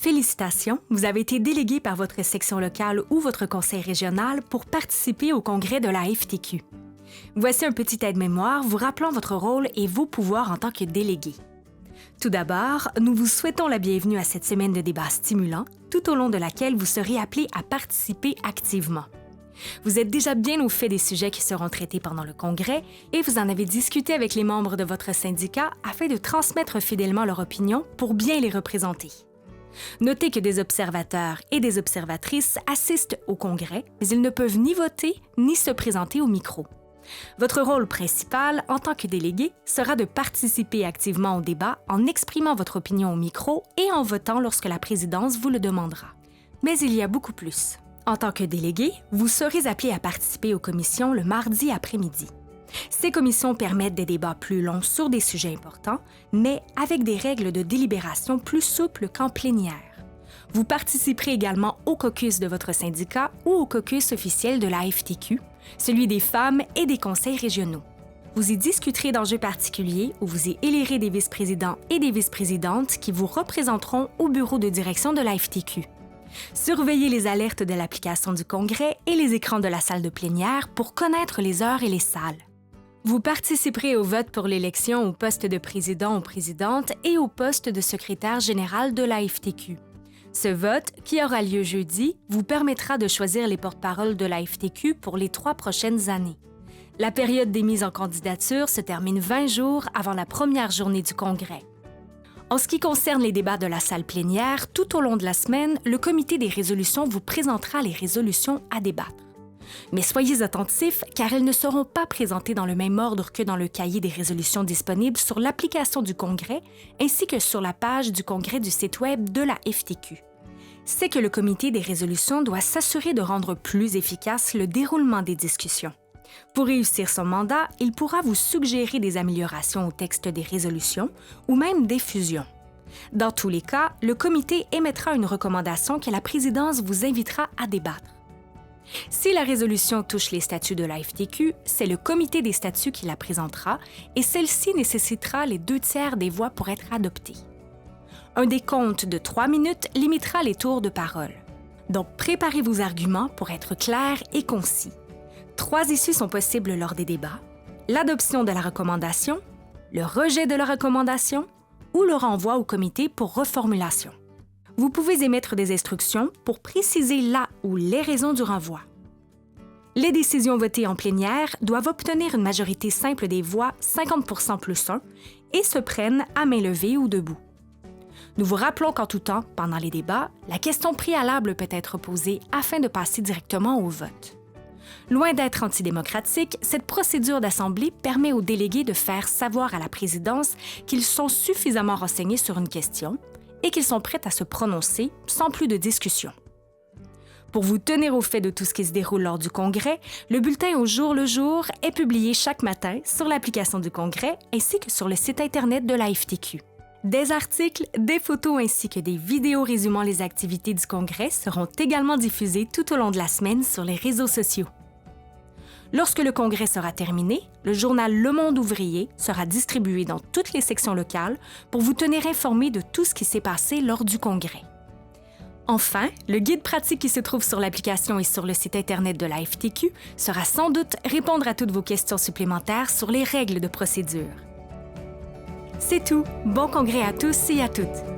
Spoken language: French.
Félicitations, vous avez été délégué par votre section locale ou votre conseil régional pour participer au congrès de la FTQ. Voici un petit aide-mémoire vous rappelant votre rôle et vos pouvoirs en tant que délégué. Tout d'abord, nous vous souhaitons la bienvenue à cette semaine de débats stimulants, tout au long de laquelle vous serez appelé à participer activement. Vous êtes déjà bien au fait des sujets qui seront traités pendant le congrès et vous en avez discuté avec les membres de votre syndicat afin de transmettre fidèlement leur opinion pour bien les représenter. Notez que des observateurs et des observatrices assistent au congrès, mais ils ne peuvent ni voter ni se présenter au micro. Votre rôle principal en tant que délégué sera de participer activement au débat en exprimant votre opinion au micro et en votant lorsque la présidence vous le demandera. Mais il y a beaucoup plus. En tant que délégué, vous serez appelé à participer aux commissions le mardi après-midi. Ces commissions permettent des débats plus longs sur des sujets importants, mais avec des règles de délibération plus souples qu'en plénière. Vous participerez également au caucus de votre syndicat ou au caucus officiel de la FTQ, celui des femmes et des conseils régionaux. Vous y discuterez d'enjeux particuliers où vous y élirez des vice-présidents et des vice-présidentes qui vous représenteront au bureau de direction de la FTQ. Surveillez les alertes de l'application du congrès et les écrans de la salle de plénière pour connaître les heures et les salles. Vous participerez au vote pour l'élection au poste de président ou présidente et au poste de secrétaire général de la FTQ. Ce vote, qui aura lieu jeudi, vous permettra de choisir les porte-paroles de la FTQ pour les 3 prochaines années. La période des mises en candidature se termine 20 jours avant la première journée du congrès. En ce qui concerne les débats de la salle plénière, tout au long de la semaine, le comité des résolutions vous présentera les résolutions à débattre. Mais soyez attentifs car elles ne seront pas présentées dans le même ordre que dans le cahier des résolutions disponible sur l'application du congrès ainsi que sur la page du congrès du site web de la FTQ. C'est que le comité des résolutions doit s'assurer de rendre plus efficace le déroulement des discussions. Pour réussir son mandat, il pourra vous suggérer des améliorations au texte des résolutions ou même des fusions. Dans tous les cas, le comité émettra une recommandation que la présidence vous invitera à débattre. Si la résolution touche les statuts de la FTQ, c'est le comité des statuts qui la présentera et celle-ci nécessitera les 2/3 des voix pour être adoptée. Un décompte de 3 minutes limitera les tours de parole. Donc, préparez vos arguments pour être clairs et concis. 3 issues sont possibles lors des débats: l'adoption de la recommandation, le rejet de la recommandation ou le renvoi au comité pour reformulation. Vous pouvez émettre des instructions pour préciser la ou les raisons du renvoi. Les décisions votées en plénière doivent obtenir une majorité simple des voix 50% plus 1 et se prennent à main levée ou debout. Nous vous rappelons qu'en tout temps, pendant les débats, la question préalable peut être posée afin de passer directement au vote. Loin d'être antidémocratique, cette procédure d'assemblée permet aux délégués de faire savoir à la présidence qu'ils sont suffisamment renseignés sur une question et qu'ils sont prêts à se prononcer sans plus de discussion. Pour vous tenir au fait de tout ce qui se déroule lors du congrès, le bulletin au jour le jour est publié chaque matin sur l'application du congrès ainsi que sur le site Internet de la FTQ. Des articles, des photos ainsi que des vidéos résumant les activités du congrès seront également diffusés tout au long de la semaine sur les réseaux sociaux. Lorsque le congrès sera terminé, le journal Le Monde ouvrier sera distribué dans toutes les sections locales pour vous tenir informé de tout ce qui s'est passé lors du congrès. Enfin, le guide pratique qui se trouve sur l'application et sur le site Internet de la FTQ sera sans doute répondre à toutes vos questions supplémentaires sur les règles de procédure. C'est tout. Bon congrès à tous et à toutes.